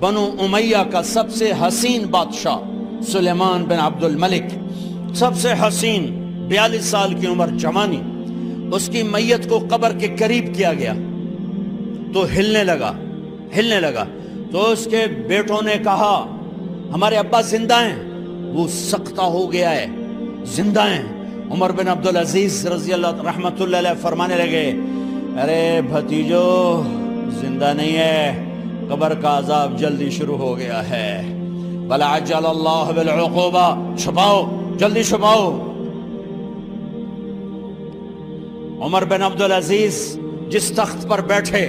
بنو امیہ کا سب سے حسین بادشاہ سلیمان بن عبد الملک، سب سے حسین، 42 سال کی عمر، جوانی، اس کی میت کو قبر کے قریب کیا گیا تو ہلنے لگا تو اس کے بیٹوں نے کہا ہمارے ابا زندہ ہیں، وہ سختہ ہو گیا ہے، زندہ ہیں۔ عمر بن عبدالعزیز رضی اللہ رحمت اللہ علیہ فرمانے لگے ارے بھتیجو زندہ نہیں ہے، قبر کا عذاب جلدی شروع ہو گیا ہے، بل عجل اللہ بالعقوبہ، چھپاؤ، جلدی چھپاؤ۔ عمر بن عبدالعزیز جس تخت پر بیٹھے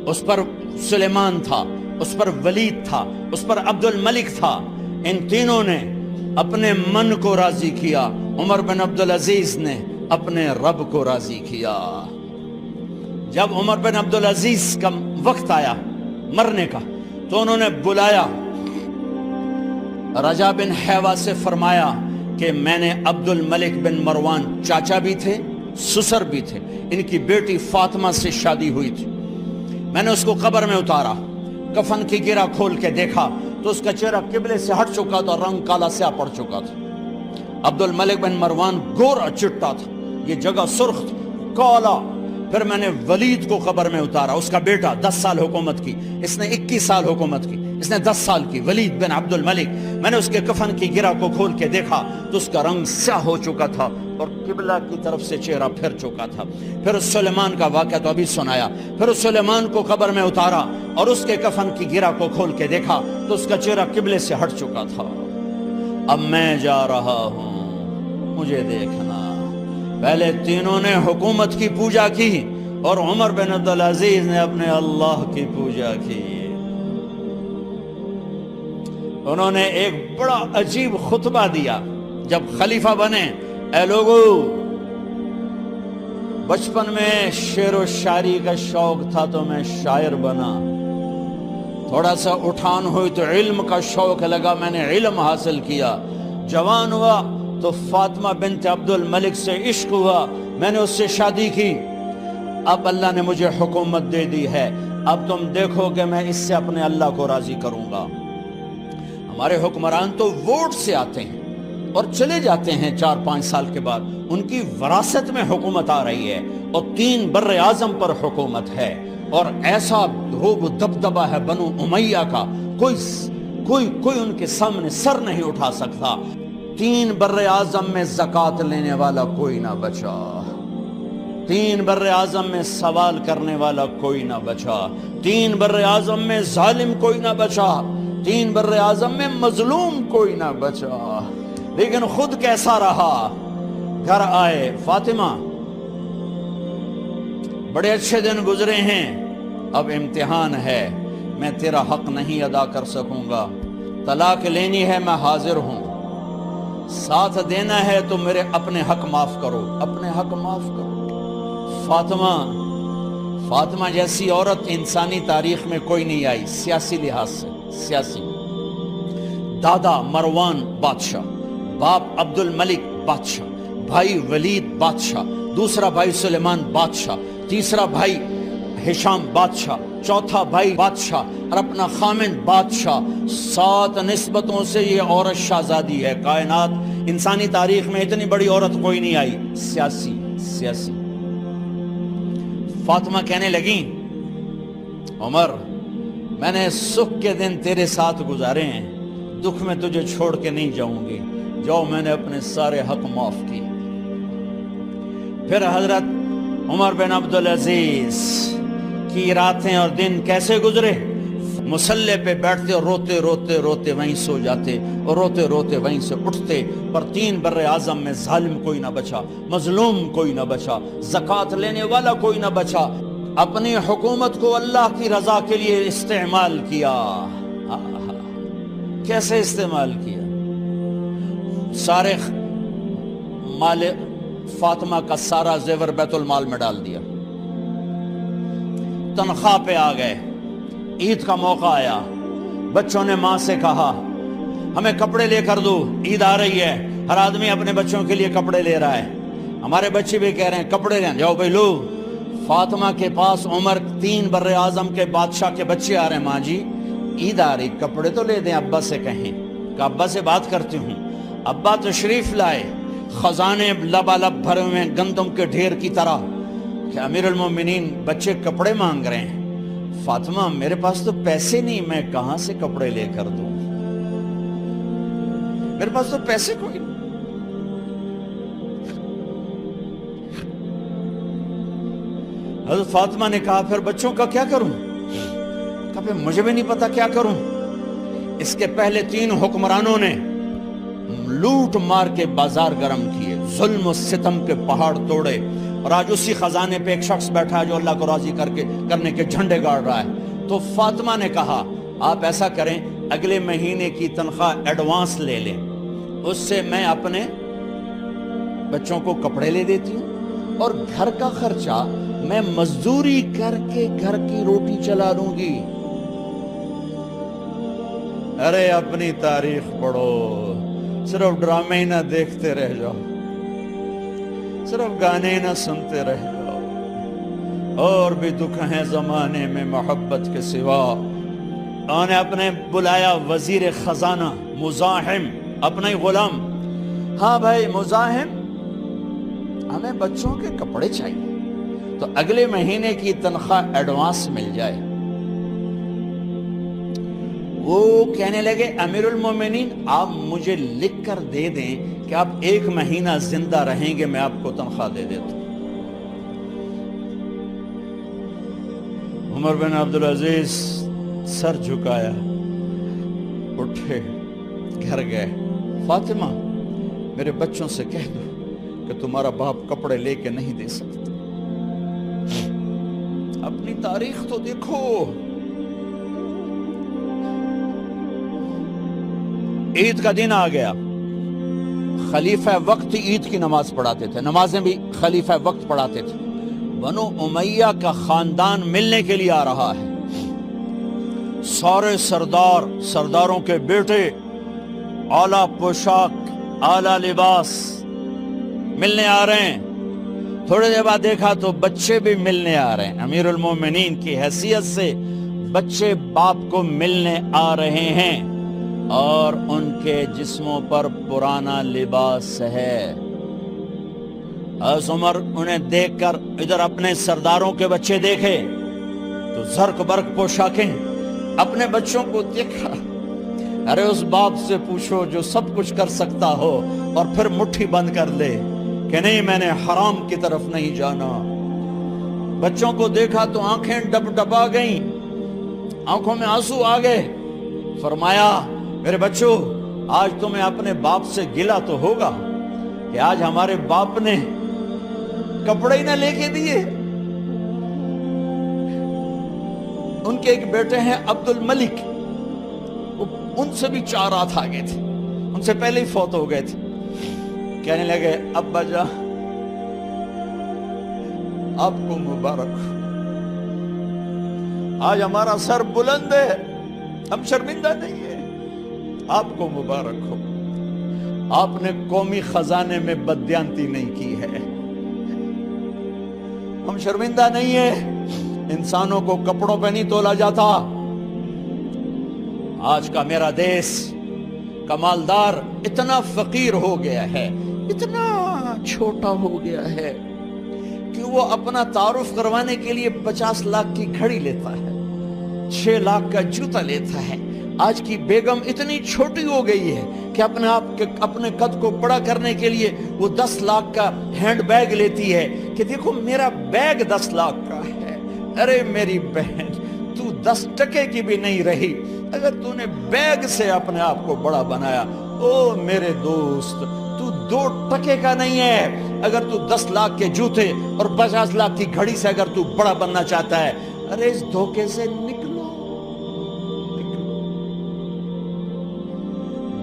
اس پر سلیمان تھا، اس پر ولید تھا، اس پر عبد الملک تھا، ان تینوں نے اپنے من کو راضی کیا، عمر بن عبدالعزیز نے اپنے رب کو راضی کیا۔ جب عمر بن عبدالعزیز کا وقت آیا مرنے کا تو انہوں نے بلایا رجا بن حیوہ سے، فرمایا کہ میں نے عبد الملک بن مروان، چاچا بھی تھے سسر بھی تھے، ان کی بیٹی فاطمہ سے شادی ہوئی تھی، میں نے اس کو قبر میں اتارا، کفن کی گرہ کھول کے دیکھا تو اس کا چہرہ قبلے سے ہٹ چکا تھا، رنگ کالا سیاہ پڑ چکا تھا۔ عبد الملک بن مروان گورا چٹا تھا، یہ جگہ سرخ تھی، کالا۔ پھر میں نے ولید کو قبر میں اتارا، اس کا بیٹا 10 سال حکومت کی، اس نے 21 سال حکومت کی، اس نے 10 سال کی، ولید بن عبد الملک۔ میں نے اس کے کفن کی گرہ کو کھول کے دیکھا تو اس کا رنگ سیاہ ہو چکا تھا اور قبلہ کی طرف سے چہرہ پھر چکا تھا۔ پھر اس سلیمان کا واقعہ تو ابھی سنایا، پھر اس سلیمان کو قبر میں اتارا اور اس کے کفن کی گرہ کو کھول کے دیکھا تو اس کا چہرہ قبلے سے ہٹ چکا تھا۔ اب میں جا رہا ہوں، مجھے دیکھنا۔ پہلے تینوں نے حکومت کی پوجا کی اور عمر بن عبدالعزیز نے اپنے اللہ کی پوجا کی۔ انہوں نے ایک بڑا عجیب خطبہ دیا جب خلیفہ بنے، اے لوگو، بچپن میں شعر و شاعری کا شوق تھا تو میں شاعر بنا، تھوڑا سا اٹھان ہوئی تو علم کا شوق لگا، میں نے علم حاصل کیا، جوان ہوا تو فاطمہ بنت عبد الملک سے عشق ہوا، میں نے اس سے شادی کی، اب اللہ نے مجھے حکومت دے دی ہے، اب تم دیکھو کہ میں اس سے اپنے اللہ کو راضی کروں گا۔ ہمارے حکمران تو ووٹ سے آتے ہیں اور چلے جاتے ہیں 4-5 سال کے بعد، ان کی وراثت میں حکومت آ رہی ہے اور 3 بر اعظم پر حکومت ہے، اور ایسا روب و دبدبہ ہے بنو امیہ کا، کوئی ان کے سامنے سر نہیں اٹھا سکتا۔ 3 بر اعظم میں زکوٰۃ لینے والا کوئی نہ بچا، 3 بر اعظم میں سوال کرنے والا کوئی نہ بچا، 3 بر اعظم میں ظالم کوئی نہ بچا، 3 بر اعظم میں مظلوم کوئی نہ بچا۔ لیکن خود کیسا رہا؟ گھر آئے، فاطمہ بڑے اچھے دن گزرے ہیں، اب امتحان ہے، میں تیرا حق نہیں ادا کر سکوں گا، طلاق لینی ہے میں حاضر ہوں، ساتھ دینا ہے تو میرے اپنے حق معاف کرو، اپنے حق معاف کرو۔ فاطمہ جیسی عورت انسانی تاریخ میں کوئی نہیں آئی، سیاسی لحاظ سے، سیاسی، دادا مروان بادشاہ، باپ عبد الملک بادشاہ، بھائی ولید بادشاہ، دوسرا بھائی سلیمان بادشاہ، تیسرا بھائی ہشام بادشاہ، چوتھا بھائی بادشاہ اور اپنا خامن بادشاہ، 7 نسبتوں سے یہ عورت شہزادی ہے۔ کائنات انسانی تاریخ میں اتنی بڑی عورت کوئی نہیں آئی، سیاسی۔ فاطمہ کہنے لگیں عمر، میں نے سکھ کے دن تیرے ساتھ گزارے ہیں، دکھ میں تجھے چھوڑ کے نہیں جاؤں گی، جاؤ میں نے اپنے سارے حق معاف کیے۔ پھر حضرت عمر بن عبدالعزیز کی راتیں اور دن کیسے گزرے؟ مسلح پہ بیٹھتے اور روتے وہیں سو جاتے اور روتے وہیں سے اٹھتے، پر 3 بر اعظم میں ظالم کوئی نہ بچا، مظلوم کوئی نہ بچا، زکوٰۃ لینے والا کوئی نہ بچا، اپنی حکومت کو اللہ کی رضا کے لیے استعمال کیا۔ کیسے استعمال کیا؟ سارے مال فاطمہ کا سارا زیور بیت المال میں ڈال دیا، تنخواہ پہ آ گئے، عید کا موقع آیا، بچوں نے ماں سے کہا ہمیں کپڑے لے کر دو، عید آ رہی ہے، ہر آدمی اپنے بچوں کے لیے کپڑے لے رہا ہے، ہمارے بچے بھی کہہ رہے ہیں کپڑے لیں، جاؤ بھائی لو۔ فاطمہ کے پاس عمر 3 بر اعظم کے بادشاہ کے بچے آ رہے ہیں، ماں جی عید آ رہی, کپڑے تو لے دیں, ابا سے کہیں کہ ابا سے بات کرتی ہوں. ابا تشریف لائے, خزانے لبالب بھرے ہوئے گندم کے ڈھیر کی طرح, کہ امیر المومنین بچے کپڑے مانگ رہے ہیں. فاطمہ میرے پاس تو پیسے نہیں, میں کہاں سے کپڑے لے کر دوں, میرے پاس تو پیسے کوئی نہیں. حضرت فاطمہ نے کہا پھر بچوں کا کیا کروں؟ کہا پھر مجھے بھی نہیں پتا کیا کروں. اس کے پہلے 3 حکمرانوں نے لوٹ مار کے بازار گرم کیے, ظلم و ستم کے پہاڑ توڑے, اور آج اسی خزانے پہ ایک شخص بیٹھا ہے جو اللہ کو راضی کرنے کے جھنڈے گاڑ رہا ہے. تو فاطمہ نے کہا آپ ایسا کریں, اگلے مہینے کی تنخواہ ایڈوانس لے لیں, اس سے میں اپنے بچوں کو کپڑے لے دیتی ہوں, اور گھر کا خرچہ میں مزدوری کر کے گھر کی روٹی چلا لوں گی. ارے اپنی تاریخ پڑھو, صرف ڈرامے ہی نہ دیکھتے رہ جاؤ, صرف گانے نہ سنتے رہ جاؤ. اور بھی دکھ ہیں زمانے میں محبت کے سوا. انہوں نے اپنے بلایا وزیر خزانہ مزاحم, اپنا ہی غلام. ہاں بھائی مزاحم, ہمیں بچوں کے کپڑے چاہیے, تو اگلے مہینے کی تنخواہ ایڈوانس مل جائے. وہ کہنے لگے امیر المومنین آپ مجھے لکھ کر دے دیں کہ آپ 1 مہینہ زندہ رہیں گے, میں آپ کو تنخواہ دے دیتا ہوں. عمر بن عبدالعزیز سر جھکایا, اٹھے, گھر گئے. فاطمہ میرے بچوں سے کہہ دو کہ تمہارا باپ کپڑے لے کے نہیں دے سکتا. اپنی تاریخ تو دیکھو. عید کا دن آ گیا, خلیفہ وقت عید کی نماز پڑھاتے تھے, نمازیں بھی خلیفہ وقت پڑھاتے تھے. بنو امیہ کا خاندان ملنے کے لیے آ رہا ہے. سارے سرداروں کے بیٹے اعلیٰ پوشاک, اعلیٰ لباس ملنے آ رہے ہیں. تھوڑے دیر بعد دیکھا تو بچے بھی ملنے آ رہے ہیں. امیر المومنین کی حیثیت سے بچے باپ کو ملنے آ رہے ہیں, اور ان کے جسموں پر پرانا لباس ہے. حضرت عمر انہیں دیکھ کر ادھر اپنے سرداروں کے بچے دیکھے تو زرق برق پوشاکیں, اپنے بچوں کو دیکھا. ارے اس باپ سے پوچھو جو سب کچھ کر سکتا ہو اور پھر مٹھی بند کر لے کہ نہیں میں نے حرام کی طرف نہیں جانا. بچوں کو دیکھا تو آنکھیں ڈبا گئیں, آنکھوں میں آنسو آ گئے. فرمایا میرے بچوں آج تمہیں اپنے باپ سے گلہ تو ہوگا کہ آج ہمارے باپ نے کپڑے ہی نہ لے کے دیے. ان کے ایک بیٹے ہیں عبد الملک, ان سے بھی 4 رات آگے تھے, ان سے پہلے ہی فوت ہو گئے تھے. کہنے لگے ابا جان آپ کو مبارک, آج ہمارا سر بلند ہے, ہم شرمندہ نہیں ہیں, آپ کو مبارک ہو. آپ نے قومی خزانے میں بددیانتی نہیں کی ہے, ہم شرمندہ نہیں ہیں. انسانوں کو کپڑوں پہ نہیں تولا جاتا. آج کا میرا دیس کا مالدار اتنا فقیر ہو گیا ہے, اتنا چھوٹا ہو گیا ہے کہ وہ اپنا تعارف کروانے کے لیے 50 لاکھ کی گھڑی لیتا ہے, 6 لاکھ کا جوتا لیتا ہے. آج کی بیگم اتنی چھوٹی ہو گئی ہے کہ اپنے قد کو بڑا کرنے کے لیے وہ 10 لاکھ کا ہینڈ بیگ لیتی ہے کہ دیکھو میرا بیگ 10 لاکھ کا ہے. ارے میری بہن تو 10 ٹکے کی بھی نہیں رہی اگر تو نے بیگ سے اپنے آپ کو بڑا بنایا. او میرے دوست تو 2 ٹکے کا نہیں ہے اگر تو 10 لاکھ کے جوتے اور 50 لاکھ کی گھڑی سے اگر تو بڑا بننا چاہتا ہے. ارے اس دھوکے سے نکلو.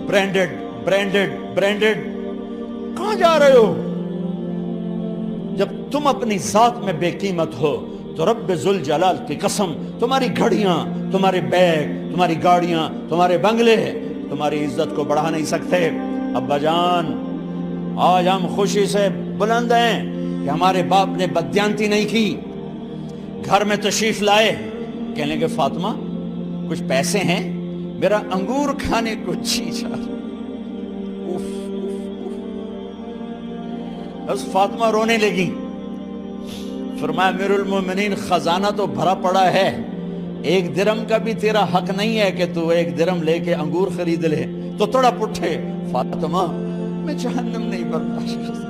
برینڈڈ کہاں جا رہے ہو؟ جب تم اپنی ذات میں بے قیمت ہو تو رب ذوالجلال کی قسم تمہاری گھڑیاں, تمہارے بیگ, تمہاری گاڑیاں, تمہارے بنگلے تمہاری عزت کو بڑھا نہیں سکتے. ابا جان آج ہم خوشی سے بلند ہیں کہ ہمارے باپ نے بددیانتی نہیں کی. گھر میں تشریف لائے, کہنے لگے فاطمہ کچھ پیسے ہیں، میرا انگور کھانے کو جی چاہ رہا۔ بس فاطمہ رونے لگی۔ فرمایا امیر المومنین خزانہ تو بھرا پڑا ہے، 1 درم کا بھی تیرا حق نہیں ہے کہ تو 1 درم لے کے انگور خرید لے۔ تو تھوڑا پٹھے، فاطمہ میں جہنم نہیں برداشت کر سکتا۔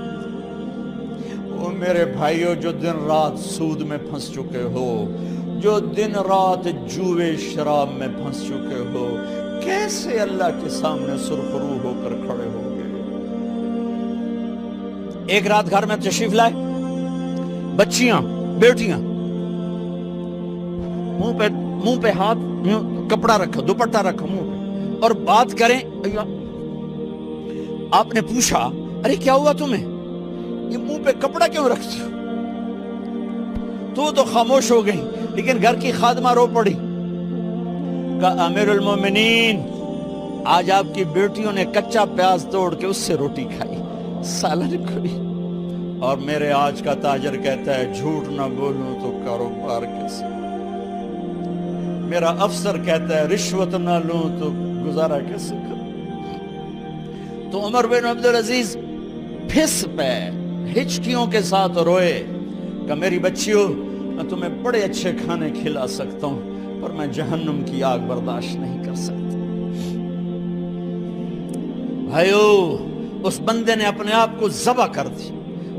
وہ میرے بھائیوں جو دن رات سود میں پھنس چکے ہو، جو دن رات جوئے شراب میں پھنس چکے ہو، کیسے اللہ کے سامنے سرخرو ہو کر کھڑے ہو گئے؟ ایک رات گھر میں تشریف لائے، بچیاں بیٹیاں، منہ پہ ہاتھ، کپڑا رکھا، دوپٹہ رکھا منہ پہ، اور بات کریں۔ آپ نے پوچھا ارے کیا ہوا تمہیں، یہ منہ پہ کپڑا کیوں رکھتے ہو؟ تو خاموش ہو گئی، لیکن گھر کی خادمہ رو پڑی۔ کہا امیر المومنین آج آپ کی بیٹیوں نے کچا پیاز توڑ کے اس سے روٹی کھائی، سالن کھائی، اور میرے آج کا تاجر کہتا ہے جھوٹ نہ بولوں تو کاروبار کیسے، میرا افسر کہتا ہے رشوت نہ لوں تو گزارا کیسے کروں۔ تو عمر بن عبدالعزیز پھس پہ ہچکیوں کے ساتھ روئے کہ میری بچیوں میں تمہیں بڑے اچھے کھانے کھلا سکتا ہوں، پر میں جہنم کی آگ برداشت نہیں کر سکتا۔ بھائیو، اس بندے نے اپنے آپ کو ذبح کر دی،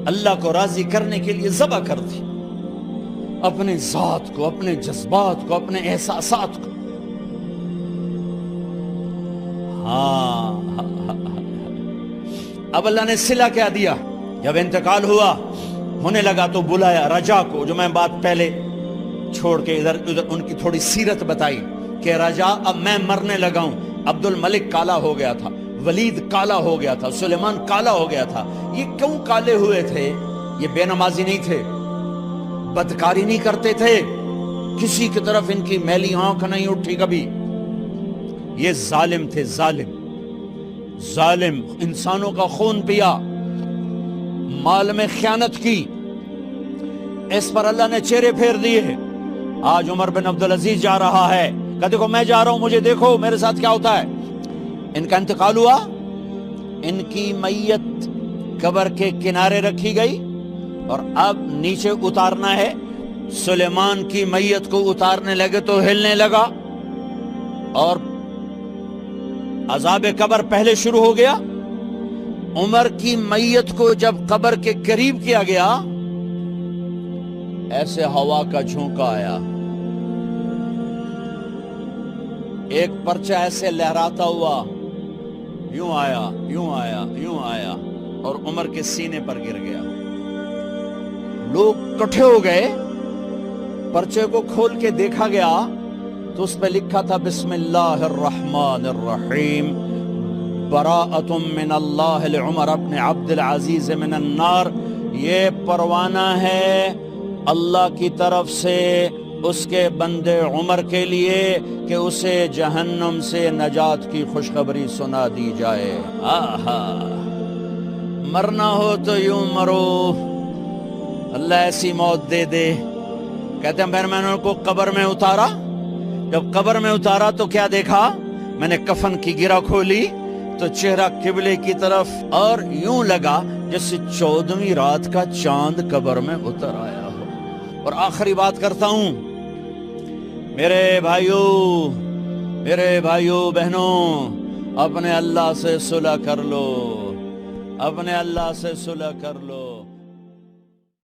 اللہ کو راضی کرنے کے لیے ذبح کر دی، اپنے ذات کو، اپنے جذبات کو، اپنے احساسات کو۔ اب اللہ نے صلہ کیا دیا، جب انتقال ہونے لگا تو بلایا رجا کو، جو میں بات پہلے چھوڑ کے ادھر ان کی تھوڑی سیرت بتائی کہ رجا اب میں مرنے لگا ہوں۔ عبد الملک کالا ہو گیا تھا، ولید کالا ہو گیا تھا، سلیمان کالا ہو گیا تھا۔ یہ کیوں کالے ہوئے تھے؟ یہ بے نمازی نہیں تھے، بدکاری نہیں کرتے تھے، کسی کی طرف ان کی میلی آنکھ نہیں اٹھی کبھی۔ یہ ظالم تھے، ظالم، انسانوں کا خون پیا، مال میں خیانت کی، اس پر اللہ نے چہرے پھیر دیے۔ آج عمر بن عبدالعزیز جا رہا ہے کہ دیکھو میں جا رہا ہوں، مجھے دیکھو میرے ساتھ کیا ہوتا ہے۔ ان کا انتقال ہوا، ان کی میت قبر کے کنارے رکھی گئی، اور اب نیچے اتارنا ہے۔ سلیمان کی میت کو اتارنے لگے تو ہلنے لگا، اور عذاب قبر پہلے شروع ہو گیا۔ عمر کی میت کو جب قبر کے قریب کیا گیا، ایسے ہوا کا جھونکا آیا، ایک پرچہ ایسے لہراتا ہوا یوں آیا، یوں آیا، یوں آیا، اور عمر کے سینے پر گر گیا۔ لوگ کٹھے ہو گئے، پرچے کو کھول کے دیکھا گیا تو اس پہ لکھا تھا بسم اللہ الرحمن الرحیم، براءۃ من اللہ لعمر بن عبد العزیز من النار۔ یہ پروانہ ہے اللہ کی طرف سے اس کے بندے عمر کے لیے کہ اسے جہنم سے نجات کی خوشخبری سنا دی جائے۔ آہا، مرنا ہو تو یوں مرو، اللہ ایسی موت دے دے۔ کہتے ہیں پھر میں نے ان کو قبر میں اتارا، جب قبر میں اتارا تو کیا دیکھا؟ میں نے کفن کی گرہ کھولی تو چہرہ قبلے کی طرف، اور یوں لگا جیسے 14ویں رات کا چاند قبر میں اتر آیا ہو۔ اور آخری بات کرتا ہوں، میرے بھائیوں بہنوں، اپنے اللہ سے صلح کر لو، اپنے اللہ سے صلح کر لو۔